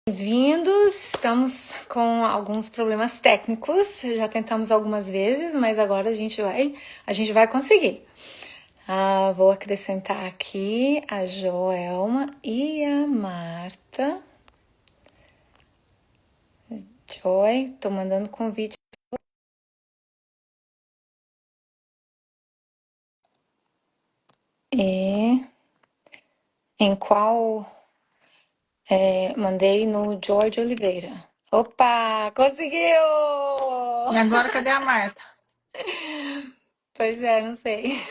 Bem-vindos! Estamos com alguns problemas técnicos, já tentamos algumas vezes, mas agora a gente vai conseguir. Vou acrescentar aqui a Joelma e a Marta. Joy, tô mandando convite. E em qual mandei no George Oliveira. Opa, conseguiu! E agora, cadê a Marta? Pois é, não sei.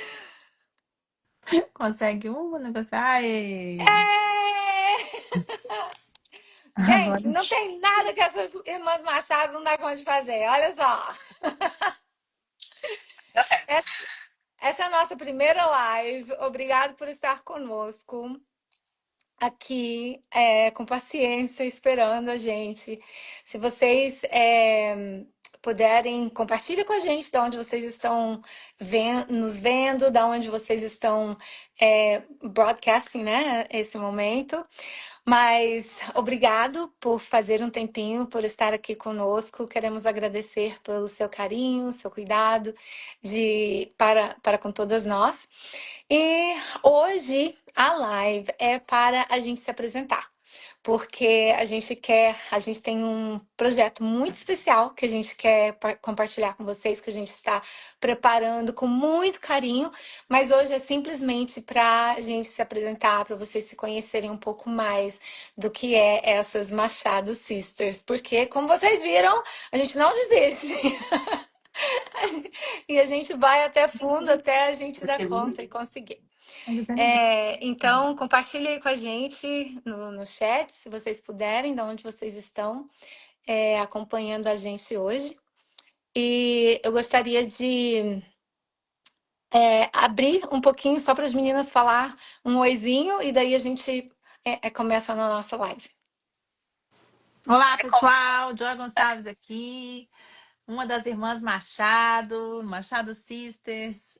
Consegue uma negócio? Ai! É! Agora Gente, não tem nada que essas irmãs Machados não dá conta de fazer. Olha só. deu certo. Essa é a nossa primeira live. Obrigado por estar conosco aqui, com paciência, esperando a gente. Se vocês puderem, compartilha com a gente de onde vocês estão nos vendo, de onde vocês estão broadcasting, né, esse momento. Mas obrigado por fazer um tempinho, por estar aqui conosco. Queremos agradecer pelo seu carinho, seu cuidado para com todas nós. E hoje a live é para a gente se apresentar, porque a gente tem um projeto muito especial que a gente quer compartilhar com vocês, que a gente está preparando com muito carinho, mas hoje é simplesmente para a gente se apresentar, para vocês se conhecerem um pouco mais do que é essas Machado Sisters, porque, como vocês viram, a gente não desiste. E a gente vai até fundo até a gente dar conta e conseguir. Então, compartilhe aí com a gente no chat, se vocês puderem, de onde vocês estão acompanhando a gente hoje. E eu gostaria de abrir um pouquinho só para as meninas falar um oizinho e daí a gente começa na nossa live. Olá, pessoal! Joy Gonçalves aqui, uma das irmãs Machado Sisters.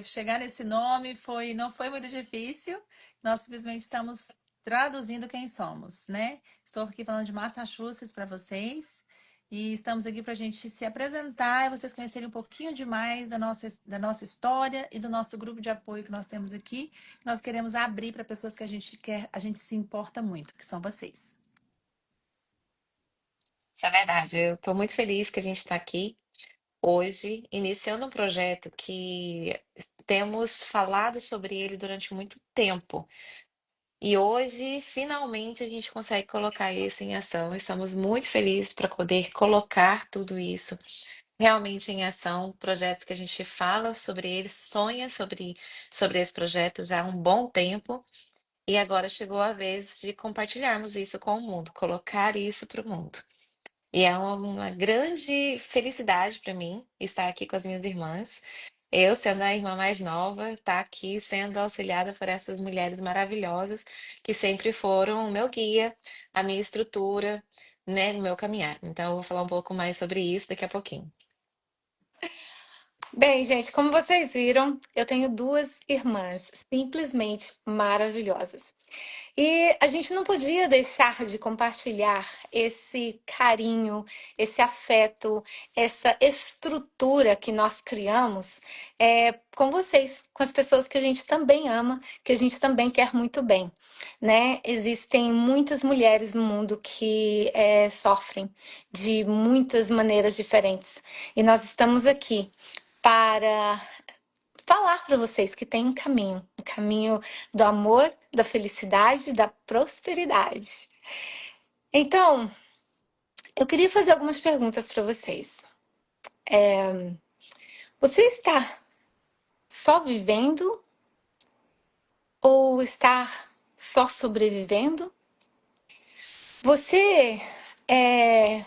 Chegar nesse nome não foi muito difícil. Nós simplesmente estamos traduzindo quem somos, né? Estou aqui falando de Massachusetts para vocês. E estamos aqui para a gente se apresentar e vocês conhecerem um pouquinho demais da nossa história e do nosso grupo de apoio que nós temos aqui. Nós queremos abrir para pessoas que a gente se importa muito, que são vocês. Isso é verdade. Eu estou muito feliz que a gente está aqui hoje, iniciando um projeto que temos falado sobre ele durante muito tempo. E hoje, finalmente, a gente consegue colocar isso em ação. Estamos muito felizes para poder colocar tudo isso realmente em ação. Projetos que a gente fala sobre eles, sonha sobre esse projeto já há um bom tempo. E agora chegou a vez de compartilharmos isso com o mundo, colocar isso para o mundo. E é uma grande felicidade para mim estar aqui com as minhas irmãs. Eu, sendo a irmã mais nova, estar aqui sendo auxiliada por essas mulheres maravilhosas que sempre foram o meu guia, a minha estrutura, né, no meu caminhar. Então, eu vou falar um pouco mais sobre isso daqui a pouquinho. Bem, gente, como vocês viram, eu tenho duas irmãs simplesmente maravilhosas. E a gente não podia deixar de compartilhar esse carinho, esse afeto, essa estrutura que nós criamos com vocês, com as pessoas que a gente também ama, que a gente também quer muito bem, né? Existem muitas mulheres no mundo que sofrem de muitas maneiras diferentes. E nós estamos aqui para falar para vocês que tem um caminho do amor, da felicidade, da prosperidade. Então, eu queria fazer algumas perguntas para vocês. Você está só vivendo ou está só sobrevivendo? Você,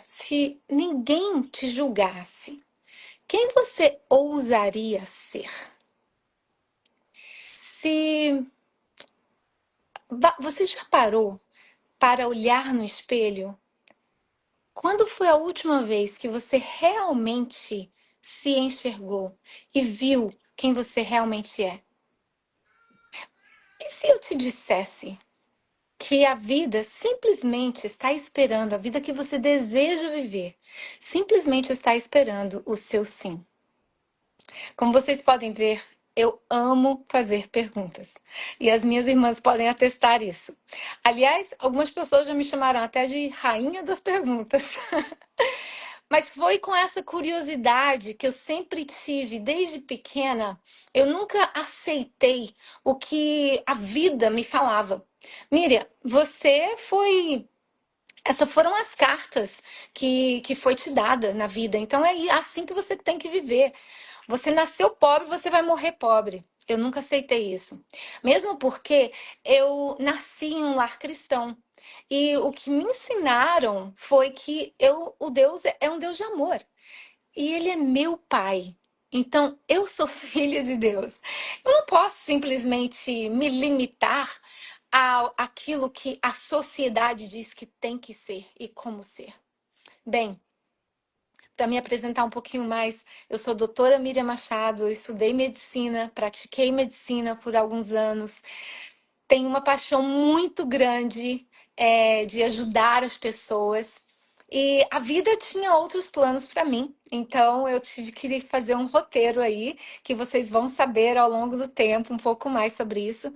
se ninguém te julgasse, quem você ousaria ser? Se você já parou para olhar no espelho? Quando foi a última vez que você realmente se enxergou e viu quem você realmente é? E se eu te dissesse que a vida simplesmente está esperando, a vida que você deseja viver, simplesmente está esperando o seu sim. Como vocês podem ver, eu amo fazer perguntas. E as minhas irmãs podem atestar isso. Aliás, algumas pessoas já me chamaram até de rainha das perguntas. Mas foi com essa curiosidade que eu sempre tive desde pequena. Eu nunca aceitei o que a vida me falava. Miriam, você foi. Essas foram as cartas que foi te dada na vida. Então é assim que você tem que viver. Você nasceu pobre, você vai morrer pobre. Eu nunca aceitei isso. Mesmo porque eu nasci em um lar cristão. E o que me ensinaram foi que o Deus é um Deus de amor. E ele é meu pai. Então, eu sou filha de Deus. Eu não posso simplesmente me limitar àquilo que a sociedade diz que tem que ser e como ser. Bem, para me apresentar um pouquinho mais, eu sou doutora Miriam Machado, eu estudei medicina, pratiquei medicina por alguns anos, tenho uma paixão muito grande de ajudar as pessoas. E a vida tinha outros planos para mim, então eu tive que fazer um roteiro aí, que vocês vão saber ao longo do tempo um pouco mais sobre isso.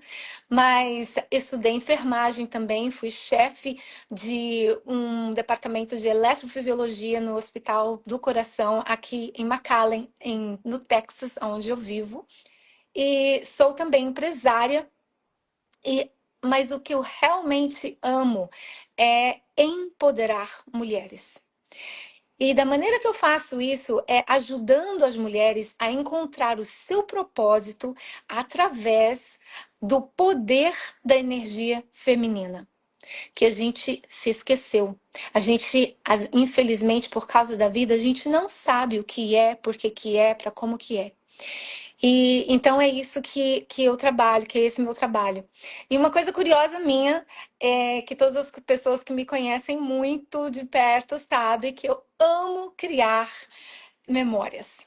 Mas estudei enfermagem também, fui chefe de um departamento de eletrofisiologia no Hospital do Coração, aqui em McAllen, no Texas, onde eu vivo. E sou também empresária e, mas o que eu realmente amo é empoderar mulheres. E da maneira que eu faço isso é ajudando as mulheres a encontrar o seu propósito através do poder da energia feminina, que a gente se esqueceu. A gente, infelizmente, por causa da vida, a gente não sabe o que é, por que é, para como que é. E então é isso que eu trabalho, que é esse meu trabalho. E uma coisa curiosa minha é que todas as pessoas que me conhecem muito de perto sabem que eu amo criar memórias.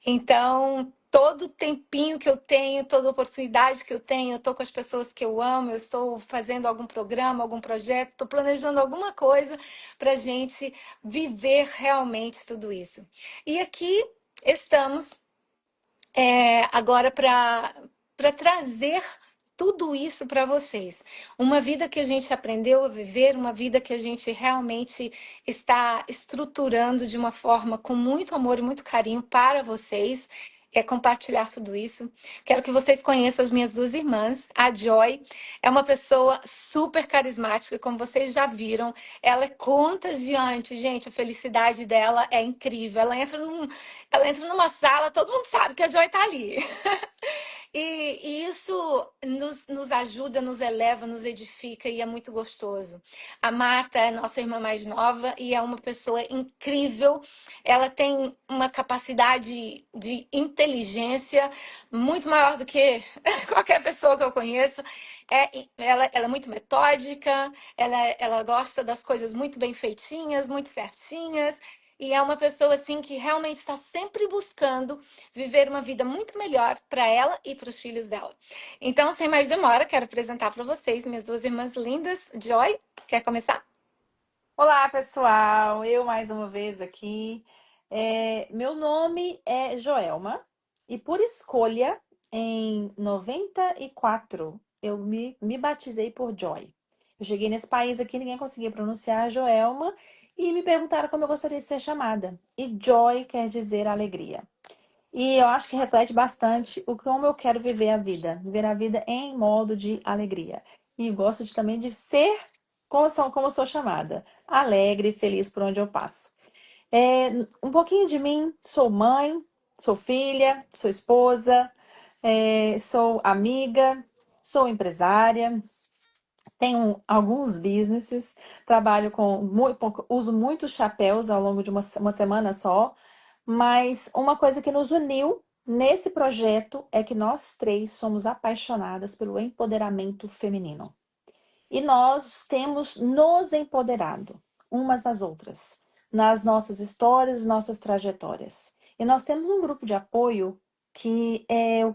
Então, todo tempinho que eu tenho, toda oportunidade que eu tenho, eu estou com as pessoas que eu amo, eu estou fazendo algum programa, algum projeto, estou planejando alguma coisa para a gente viver realmente tudo isso. E aqui estamos agora para trazer tudo isso para vocês. Uma vida que a gente aprendeu a viver, uma vida que a gente realmente está estruturando de uma forma com muito amor e muito carinho para vocês. É compartilhar tudo isso. Quero que vocês conheçam as minhas duas irmãs. A Joy é uma pessoa super carismática, como vocês já viram. Ela é contagiante, gente. A felicidade dela é incrível. Ela entra numa sala, todo mundo sabe que a Joy tá ali. E isso nos ajuda, nos eleva, nos edifica e é muito gostoso. A Marta é nossa irmã mais nova e é uma pessoa incrível. Ela tem uma capacidade de inteligência muito maior do que qualquer pessoa que eu conheço. Ela é muito metódica, ela gosta das coisas muito bem feitinhas, muito certinhas. E é uma pessoa assim que realmente está sempre buscando viver uma vida muito melhor para ela e para os filhos dela. Então, sem mais demora, quero apresentar para vocês minhas duas irmãs lindas. Joy, quer começar? Olá, pessoal! Eu mais uma vez aqui. Meu nome é Joelma e por escolha, em 94, eu me batizei por Joy. Eu cheguei nesse país aqui, ninguém conseguia pronunciar Joelma e me perguntaram como eu gostaria de ser chamada. E Joy quer dizer alegria. E eu acho que reflete bastante como eu quero viver a vida em modo de alegria. E gosto também de ser como eu sou chamada, alegre e feliz por onde eu passo. Um pouquinho de mim, sou mãe, sou filha, sou esposa, sou amiga, sou empresária, tenho alguns businesses, trabalho uso muitos chapéus ao longo de uma semana só, mas uma coisa que nos uniu nesse projeto é que nós três somos apaixonadas pelo empoderamento feminino. E nós temos nos empoderado umas às outras, nas nossas histórias, nossas trajetórias. E nós temos um grupo de apoio que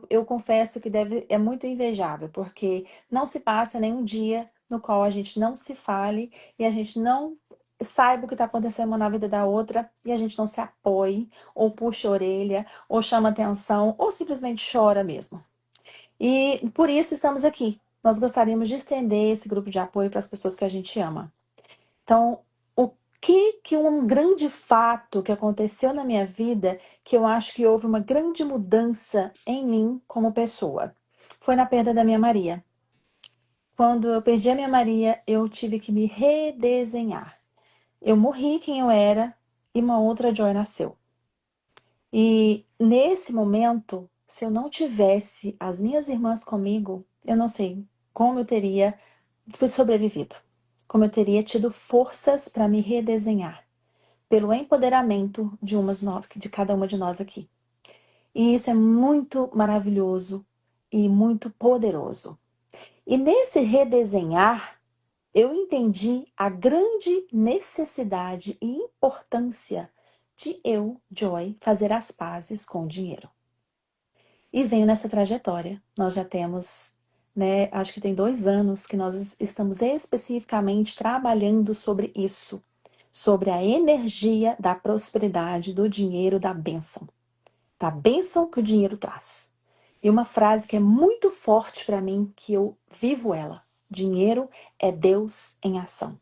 eu confesso que é muito invejável, porque não se passa nenhum dia no qual a gente não se fale e a gente não saiba o que está acontecendo uma na vida da outra e a gente não se apoie, ou puxa a orelha, ou chama atenção, ou simplesmente chora mesmo. E por isso estamos aqui. Nós gostaríamos de estender esse grupo de apoio para as pessoas que a gente ama. Então, o que um grande fato que aconteceu na minha vida, que eu acho que houve uma grande mudança em mim como pessoa, foi na perda da minha Maria. Quando eu perdi a minha Maria, eu tive que me redesenhar. Eu morri quem eu era e uma outra Joy nasceu. E nesse momento, se eu não tivesse as minhas irmãs comigo, eu não sei como eu teria sobrevivido, como eu teria tido forças para me redesenhar, pelo empoderamento de cada uma de nós aqui. E isso é muito maravilhoso e muito poderoso. E nesse redesenhar, eu entendi a grande necessidade e importância de eu, Joy, fazer as pazes com o dinheiro. E venho nessa trajetória. Nós já temos, né, acho que tem 2 anos que nós estamos especificamente trabalhando sobre isso, sobre a energia da prosperidade, do dinheiro, da bênção que o dinheiro traz. E uma frase que é muito forte para mim, que eu vivo ela: dinheiro é Deus em ação.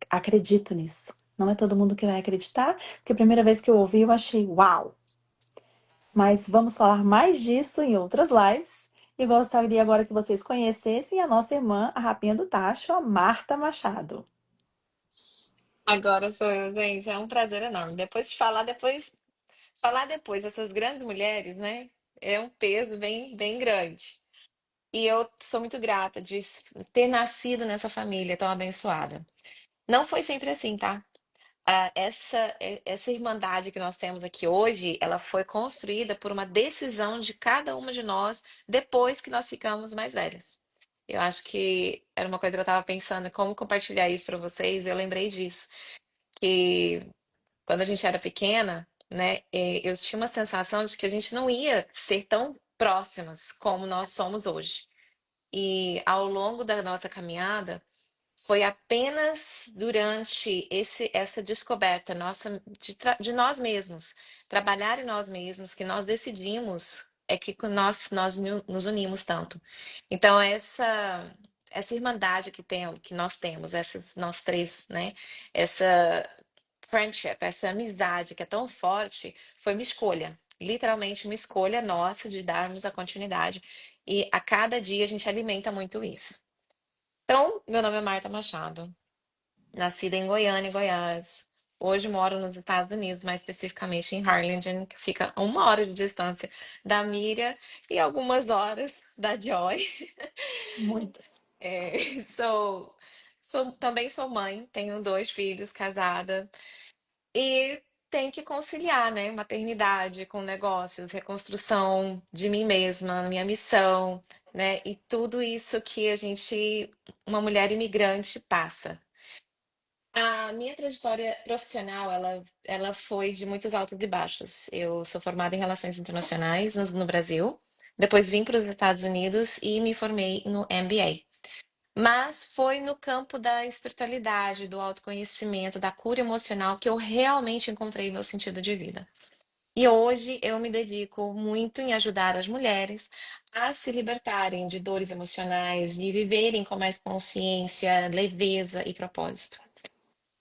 Acredito nisso. Não é todo mundo que vai acreditar, porque a primeira vez que eu ouvi eu achei uau. Mas vamos falar mais disso em outras lives. E gostaria agora que vocês conhecessem a nossa irmã, a Rapinha do Tacho, a Marta Machado. Agora sou eu, gente. É um prazer enorme. Falar depois dessas grandes mulheres, né? É um peso bem, bem grande. E eu sou muito grata de ter nascido nessa família tão abençoada. Não foi sempre assim, tá? Essa irmandade que nós temos aqui hoje, ela foi construída por uma decisão de cada uma de nós depois que nós ficamos mais velhas. Eu acho que era uma coisa que eu estava pensando, como compartilhar isso para vocês. Eu lembrei disso, que quando a gente era pequena, né, eu tinha uma sensação de que a gente não ia ser tão próximas como nós somos hoje. E ao longo da nossa caminhada, foi apenas durante essa descoberta nossa de nós mesmos, trabalhar em nós mesmos, que nós decidimos que nós nos unimos tanto. Então, essa irmandade que nós temos, nós três, né? Essa friendship, essa amizade que é tão forte, foi uma escolha. Literalmente uma escolha nossa de darmos a continuidade. E a cada dia a gente alimenta muito isso. Então, meu nome é Marta Machado, nascida em Goiânia, Goiás. Hoje moro nos Estados Unidos, mais especificamente em Harlingen, que fica a 1 hora de distância da Miriam e algumas horas da Joy. Muitas. Também sou mãe, tenho 2 filhos, casada. E tem que conciliar, né? Maternidade com negócios, reconstrução de mim mesma, minha missão, né? E tudo isso que uma mulher imigrante, passa. A minha trajetória profissional, ela foi de muitos altos e baixos. Eu sou formada em Relações Internacionais no Brasil, depois vim para os Estados Unidos e me formei no MBA. Mas foi no campo da espiritualidade, do autoconhecimento, da cura emocional que eu realmente encontrei meu sentido de vida. E hoje eu me dedico muito em ajudar as mulheres a se libertarem de dores emocionais, de viverem com mais consciência, leveza e propósito.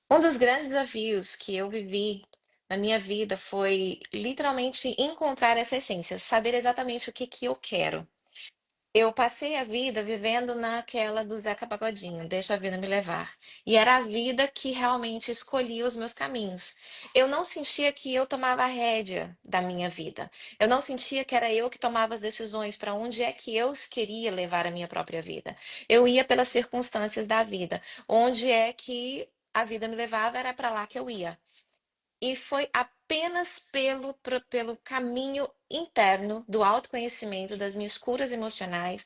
Um dos grandes desafios que eu vivi na minha vida foi literalmente encontrar essa essência, saber exatamente o que que eu quero. Eu passei a vida vivendo naquela do Zeca Pagodinho, deixa a vida me levar. E era a vida que realmente escolhia os meus caminhos. Eu não sentia que eu tomava a rédea da minha vida. Eu não sentia que era eu que tomava as decisões para onde é que eu queria levar a minha própria vida. Eu ia pelas circunstâncias da vida. Onde é que a vida me levava, era para lá que eu ia. E foi apenas pelo caminho interno do autoconhecimento, das minhas curas emocionais,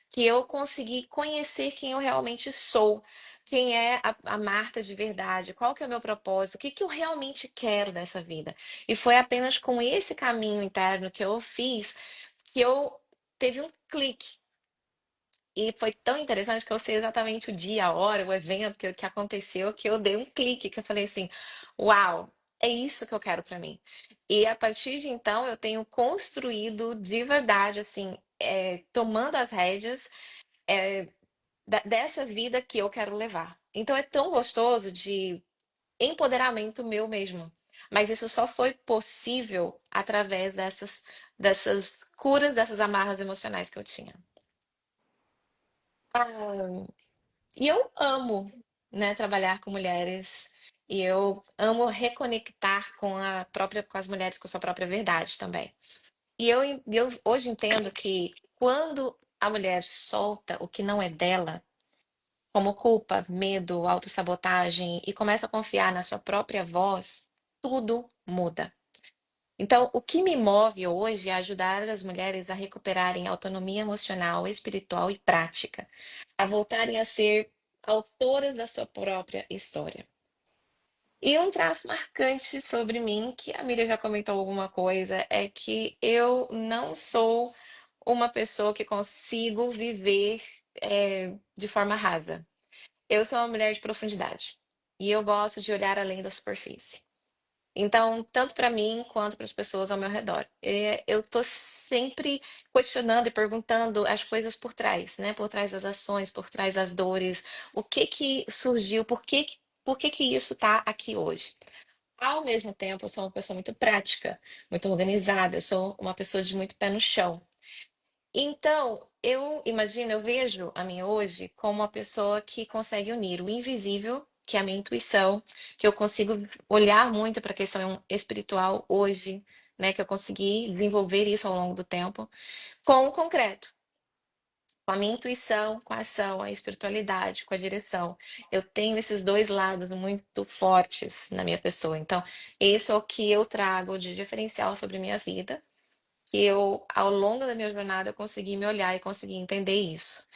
que eu consegui conhecer quem eu realmente sou, quem é a Marta de verdade, qual que é o meu propósito, o que que eu realmente quero dessa vida. E foi apenas com esse caminho interno que eu fiz que eu teve um clique. E foi tão interessante que eu sei exatamente o dia, a hora, o evento que aconteceu, que eu dei um clique, que eu falei assim, uau, é isso que eu quero pra mim. E a partir de então eu tenho construído de verdade, assim, tomando as rédeas, dessa vida que eu quero levar. Então é tão gostoso de empoderamento meu mesmo. Mas isso só foi possível através dessas curas, dessas amarras emocionais que eu tinha. Ah, e eu amo, né, trabalhar com mulheres e eu amo reconectar com as mulheres com sua própria verdade também. E eu hoje entendo que quando a mulher solta o que não é dela, como culpa, medo, autossabotagem, e começa a confiar na sua própria voz, tudo muda. Então, o que me move hoje é ajudar as mulheres a recuperarem autonomia emocional, espiritual e prática, a voltarem a ser autoras da sua própria história. E um traço marcante sobre mim, que a Miriam já comentou alguma coisa, é que eu não sou uma pessoa que consigo viver, de forma rasa. Eu sou uma mulher de profundidade e eu gosto de olhar além da superfície. Então, tanto para mim quanto para as pessoas ao meu redor, eu tô sempre questionando e perguntando as coisas por trás, né? Por trás das ações, por trás das dores, o que que surgiu, por que que isso tá aqui hoje? Ao mesmo tempo, eu sou uma pessoa muito prática, muito organizada, eu sou uma pessoa de muito pé no chão. Então, eu imagino, eu vejo a mim hoje como uma pessoa que consegue unir o invisível, que é a minha intuição, que eu consigo olhar muito para a questão espiritual hoje, né, que eu consegui desenvolver isso ao longo do tempo, com o concreto, com a minha intuição, com a ação, a espiritualidade, com a direção. Eu tenho esses dois lados muito fortes na minha pessoa. Então, isso é o que eu trago de diferencial sobre minha vida que eu, ao longo da minha jornada, eu consegui me olhar e consegui entender isso.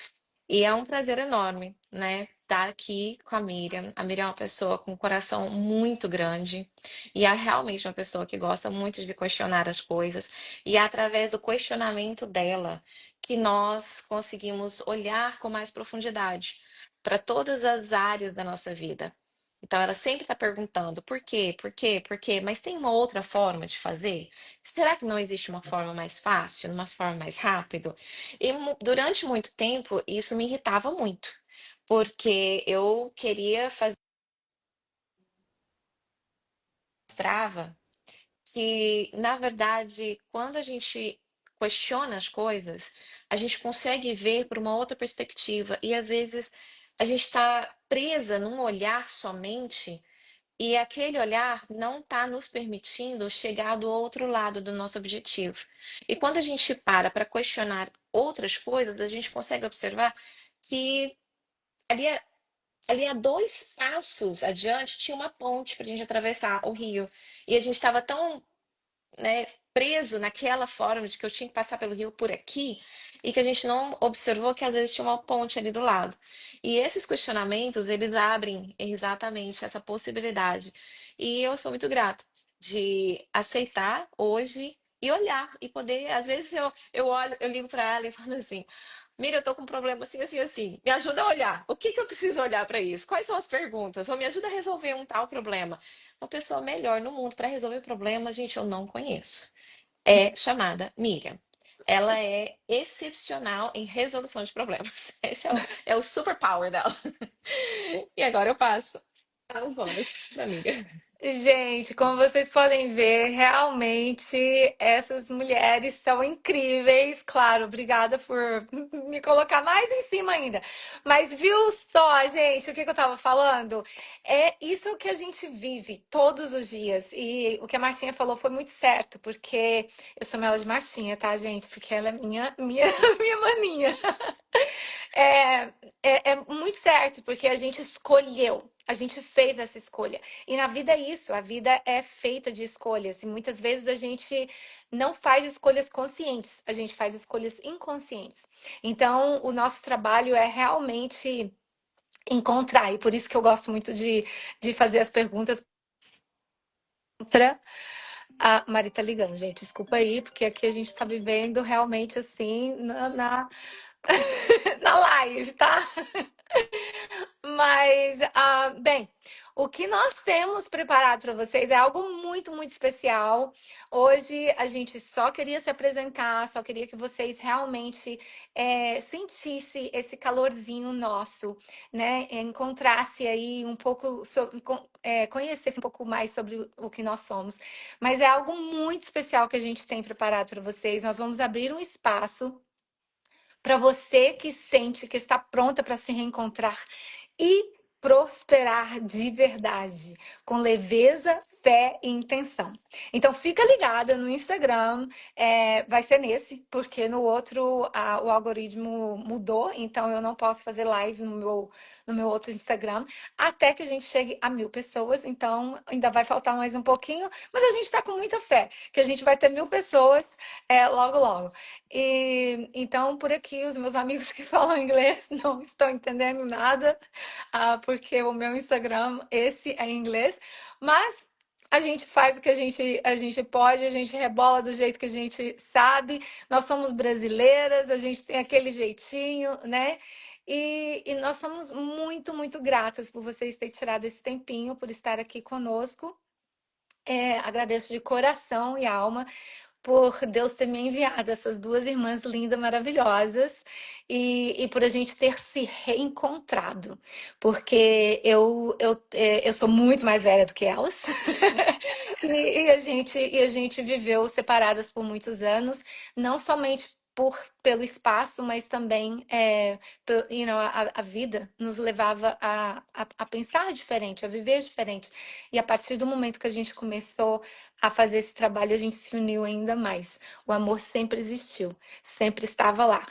E é um prazer enorme, né, estar aqui com a Miriam. A Miriam é uma pessoa com um coração muito grande e é realmente uma pessoa que gosta muito de questionar as coisas. E é através do questionamento dela que nós conseguimos olhar com mais profundidade para todas as áreas da nossa vida. Então, ela sempre está perguntando por quê, por quê, por quê, mas tem uma outra forma de fazer? Será que não existe uma forma mais fácil, uma forma mais rápida? E durante muito tempo isso me irritava muito, porque eu queria fazer mostrava que, na verdade, quando a gente questiona as coisas, a gente consegue ver por uma outra perspectiva e às vezes a gente está presa num olhar somente e aquele olhar não está nos permitindo chegar do outro lado do nosso objetivo. E quando a gente para questionar outras coisas, a gente consegue observar que ali, ali a 2 passos adiante tinha uma ponte para a gente atravessar o rio. E a gente estava tão, né, preso naquela forma de que eu tinha que passar pelo rio por aqui e que a gente não observou que às vezes tinha uma ponte ali do lado. E esses questionamentos, eles abrem exatamente essa possibilidade. E eu sou muito grata de aceitar hoje e olhar e poder, às vezes eu olho, eu ligo para ela e falo assim: Mira, eu tô com um problema assim, assim, assim. Me ajuda a olhar. O que que eu preciso olhar para isso? Quais são as perguntas? Ou me ajuda a resolver um tal problema. Uma pessoa melhor no mundo para resolver problemas, gente, eu não conheço. É chamada Miriam. Ela é excepcional em resolução de problemas. Esse é o superpower dela. E agora eu passo a voz para amiga. Gente, como vocês podem ver, realmente essas mulheres são incríveis. Claro, obrigada por me colocar mais em cima ainda. Mas viu só, gente, o que que eu tava falando? É isso que a gente vive todos os dias. E o que a Martinha falou foi muito certo, porque eu chamo ela de Martinha, tá, gente? Porque ela é minha maninha. É, é muito certo, porque a gente escolheu, a gente fez essa escolha. E na vida é isso, a vida é feita de escolhas. E muitas vezes a gente não faz escolhas conscientes, a gente faz escolhas inconscientes. Então, o nosso trabalho é realmente encontrar, e por isso que eu gosto muito de fazer as perguntas para a Mari tá ligando, gente. Desculpa aí, porque aqui a gente tá vivendo realmente assim na live, tá? Mas, bem, o que nós temos preparado para vocês é algo muito, muito especial. Hoje a gente só queria se apresentar, só queria que vocês realmente sentissem esse calorzinho nosso, né? Encontrasse aí um pouco, conhecesse um pouco mais sobre o que nós somos. Mas é algo muito especial que a gente tem preparado para vocês. Nós vamos abrir um espaço para você que sente que está pronta para se reencontrar e prosperar de verdade, com leveza, fé e intenção. Então fica ligada no Instagram, vai ser nesse, porque no outro o algoritmo mudou, então eu não posso fazer live no meu outro Instagram, até que a gente chegue a 1.000 pessoas, então ainda vai faltar mais um pouquinho, mas a gente está com muita fé, que a gente vai ter 1.000 pessoas logo logo. E então por aqui os meus amigos que falam inglês não estão entendendo nada, porque o meu Instagram, esse é em inglês, mas a gente faz o que a gente pode, a gente rebola do jeito que a gente sabe. Nós somos brasileiras, a gente tem aquele jeitinho, né? E nós somos muito, muito gratas por vocês terem tirado esse tempinho, por estar aqui conosco. Agradeço de coração e alma por Deus ter me enviado essas duas irmãs lindas, maravilhosas, e por a gente ter se reencontrado, porque eu sou muito mais velha do que elas, e a gente viveu separadas por muitos anos, não somente pelo espaço, mas também a vida nos levava a pensar diferente, a viver diferente. E a partir do momento que a gente começou a fazer esse trabalho, a gente se uniu ainda mais. O amor sempre existiu, sempre estava lá.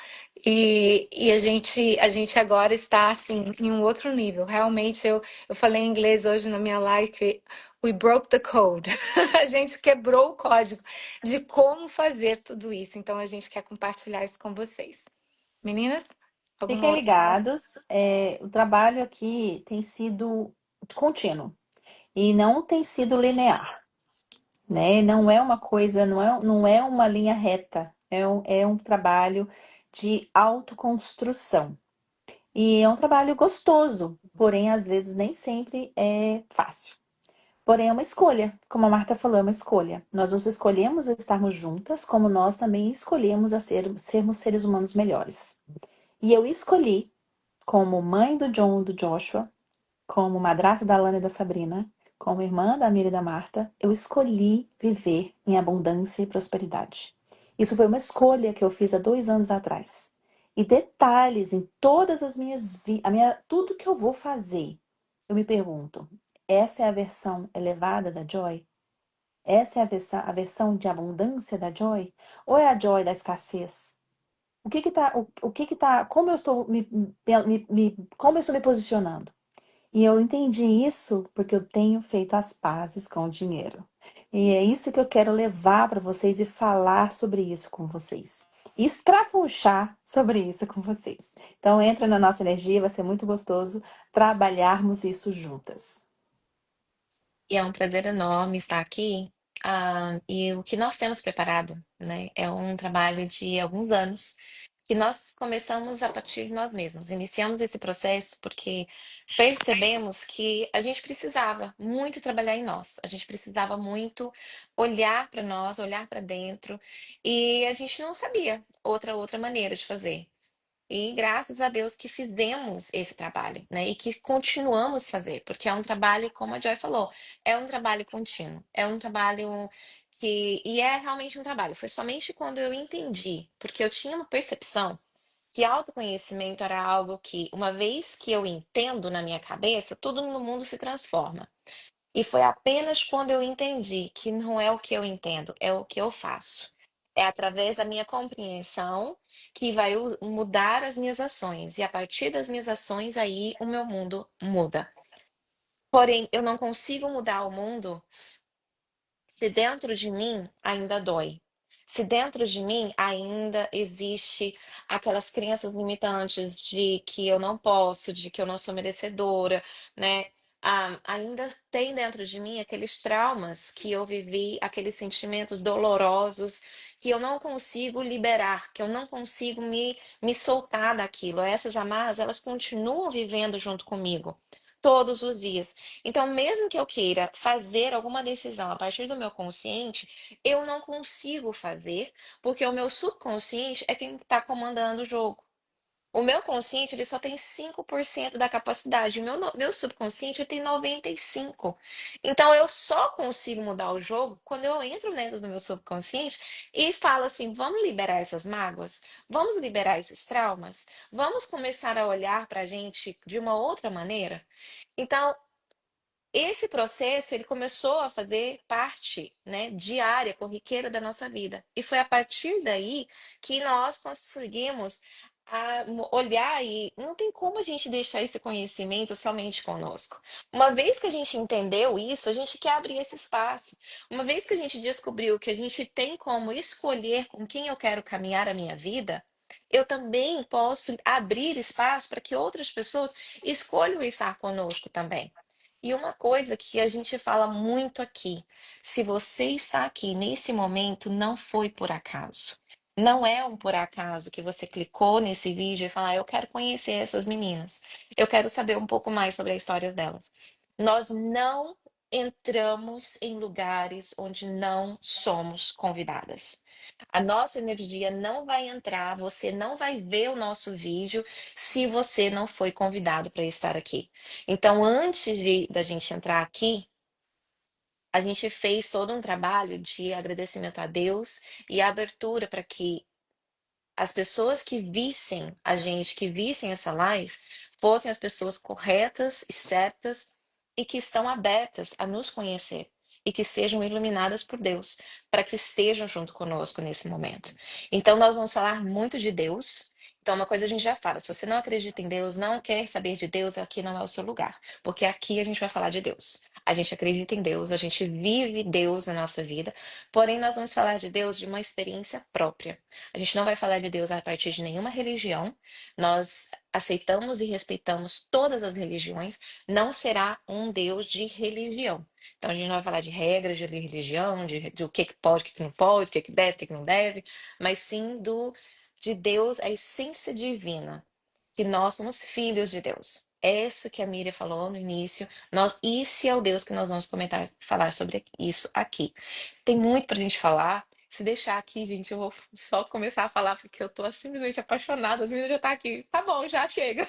E a gente agora está assim em um outro nível. Realmente, eu falei em inglês hoje na minha live que we broke the code. A gente quebrou o código de como fazer tudo isso. Então a gente quer compartilhar isso com vocês. Meninas, alguma Fiquem outra palavra? ligados, o trabalho aqui tem sido contínuo e não tem sido linear, né? Não é uma coisa, não é uma linha reta, é um trabalho de autoconstrução. E é um trabalho gostoso, porém, às vezes nem sempre é fácil. Porém, é uma escolha, como a Marta falou, é uma escolha. Nós nos escolhemos a estarmos juntas, como nós também escolhemos sermos seres humanos melhores. E eu escolhi, como mãe do John e do Joshua, como madrasta da Lana e da Sabrina, como irmã da Mira e da Marta, eu escolhi viver em abundância e prosperidade. Isso foi uma escolha que eu fiz há 2 anos atrás. E detalhes em todas as tudo que eu vou fazer, eu me pergunto, essa é a versão elevada da Joy? Essa é a versão de abundância da Joy? Ou é a Joy da escassez? Como eu estou como eu estou me posicionando? E eu entendi isso porque eu tenho feito as pazes com o dinheiro. E é isso que eu quero levar para vocês e falar sobre isso com vocês. E escrafunchar sobre isso com vocês. Então entra na nossa energia, vai ser muito gostoso trabalharmos isso juntas. E é um prazer enorme estar aqui. E o que nós temos preparado, né, é um trabalho de alguns anos que nós começamos a partir de nós mesmos. Iniciamos esse processo porque percebemos que a gente precisava muito trabalhar em nós. A gente precisava muito olhar para nós, olhar para dentro, e a gente não sabia outra maneira de fazer. E graças a Deus que fizemos esse trabalho, né? E que continuamos a fazer, porque é um trabalho, como a Joy falou, é um trabalho contínuo, é um trabalho e é realmente um trabalho. Foi somente quando eu entendi, porque eu tinha uma percepção que autoconhecimento era algo que, uma vez que eu entendo na minha cabeça, tudo no mundo se transforma. E foi apenas quando eu entendi que não é o que eu entendo, é o que eu faço. É através da minha compreensão que vai mudar as minhas ações. E a partir das minhas ações, aí o meu mundo muda. Porém, eu não consigo mudar o mundo se dentro de mim ainda dói. Se dentro de mim ainda existe aquelas crenças limitantes de que eu não posso, de que eu não sou merecedora, né? ainda tem dentro de mim aqueles traumas que eu vivi, aqueles sentimentos dolorosos que eu não consigo liberar, que eu não consigo me soltar daquilo. Essas amarras, elas continuam vivendo junto comigo todos os dias. Então, mesmo que eu queira fazer alguma decisão a partir do meu consciente, eu não consigo fazer, porque o meu subconsciente é quem está comandando o jogo. O meu consciente, ele só tem 5% da capacidade. O meu subconsciente ele tem 95%. Então, eu só consigo mudar o jogo quando eu entro dentro do meu subconsciente e falo assim: vamos liberar essas mágoas? Vamos liberar esses traumas? Vamos começar a olhar para a gente de uma outra maneira? Então, esse processo, ele começou a fazer parte, né, diária, corriqueira da nossa vida. E foi a partir daí que nós conseguimos olhar e não tem como a gente deixar esse conhecimento somente conosco. Uma vez que a gente entendeu isso, a gente quer abrir esse espaço. Uma vez que a gente descobriu que a gente tem como escolher com quem eu quero caminhar a minha vida, eu também posso abrir espaço para que outras pessoas escolham estar conosco também. E uma coisa que a gente fala muito aqui, se você está aqui nesse momento, não foi por acaso. Não é um por acaso que você clicou nesse vídeo e falou: eu quero conhecer essas meninas. Eu quero saber um pouco mais sobre a história delas. Nós não entramos em lugares onde não somos convidadas. A nossa energia não vai entrar, você não vai ver o nosso vídeo se você não foi convidado para estar aqui. Então, antes da gente entrar aqui, a gente fez todo um trabalho de agradecimento a Deus e abertura para que as pessoas que vissem a gente, que vissem essa live, fossem as pessoas corretas e certas e que estão abertas a nos conhecer e que sejam iluminadas por Deus, para que estejam junto conosco nesse momento. Então, nós vamos falar muito de Deus. Então, uma coisa a gente já fala: se você não acredita em Deus, não quer saber de Deus, aqui não é o seu lugar, porque aqui a gente vai falar de Deus. A gente acredita em Deus, a gente vive Deus na nossa vida, porém, nós vamos falar de Deus de uma experiência própria. A gente não vai falar de Deus a partir de nenhuma religião. Nós aceitamos e respeitamos todas as religiões. Não será um Deus de religião. Então a gente não vai falar de regras de religião, de o que pode, o que não pode, o que deve, o que não deve, mas sim de Deus, a essência divina, que nós somos filhos de Deus. É isso que a Miriam falou no início. Esse é o Deus que nós vamos falar sobre isso aqui. Tem muito pra gente falar. Se deixar aqui, gente, eu vou só começar a falar porque eu tô simplesmente apaixonada. As meninas já tá aqui. Tá bom, já chega.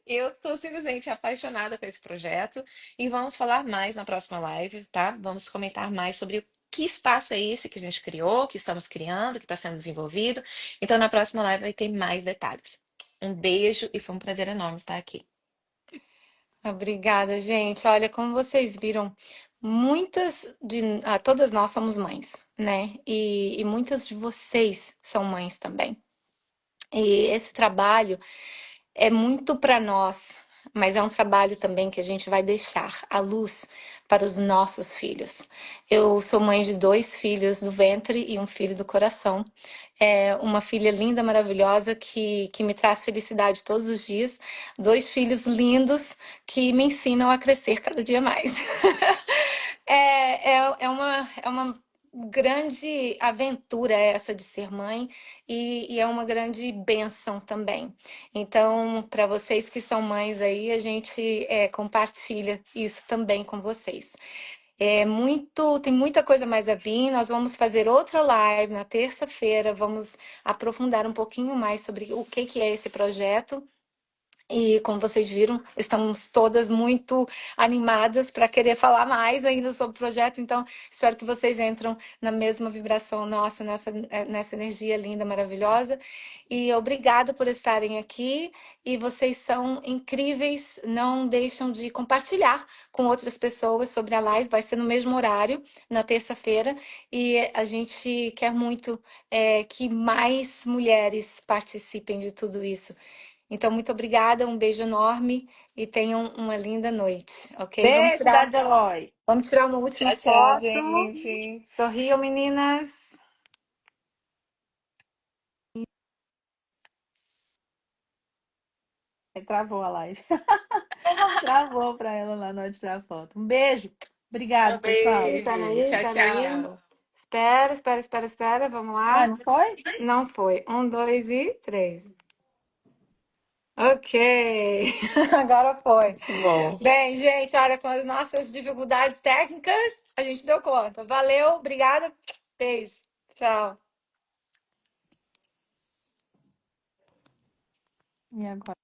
Eu tô simplesmente apaixonada com esse projeto e vamos falar mais na próxima live, tá? Vamos comentar mais sobre que espaço é esse que a gente criou, que estamos criando, que está sendo desenvolvido. Então, na próxima live vai ter mais detalhes. Um beijo e foi um prazer enorme estar aqui. Obrigada, gente. Olha, como vocês viram, todas nós somos mães, né? E muitas de vocês são mães também. E esse trabalho é muito para nós, mas é um trabalho também que a gente vai deixar a luz para os nossos filhos. Eu sou mãe de 2 filhos do ventre e um filho do coração. É uma filha linda, maravilhosa, que me traz felicidade todos os dias. 2 filhos lindos que me ensinam a crescer cada dia mais. É uma grande aventura essa de ser mãe e é uma grande bênção também. Então, para vocês que são mães aí, a gente compartilha isso também com vocês. Tem muita coisa mais a vir. Nós vamos fazer outra live na terça-feira. Vamos aprofundar um pouquinho mais sobre o que é esse projeto. E como vocês viram, estamos todas muito animadas para querer falar mais ainda sobre o projeto. Então, espero que vocês entram na mesma vibração nossa, nessa energia linda, maravilhosa. E obrigada por estarem aqui. E vocês são incríveis. Não deixam de compartilhar com outras pessoas sobre a live. Vai ser no mesmo horário, na terça-feira. E a gente quer muito que mais mulheres participem de tudo isso. Então, muito obrigada, um beijo enorme e tenham uma linda noite, ok? Vamos Beijo da tirar, Joy. vamos tirar uma última Tchau, tchau, foto. gente. Sorriam, meninas. Aí travou a live. Travou pra ela lá na hora de tirar foto. Um beijo. Um Obrigado, pessoal. beijo. Tchau, Peraí. tchau. Espera. Vamos Ah, lá. não foi? Não foi. 1, 2 e 3. Ok. Agora foi. Bom. Bem, gente, olha, com as nossas dificuldades técnicas, a gente deu conta. Valeu, obrigada. Beijo. Tchau. E agora?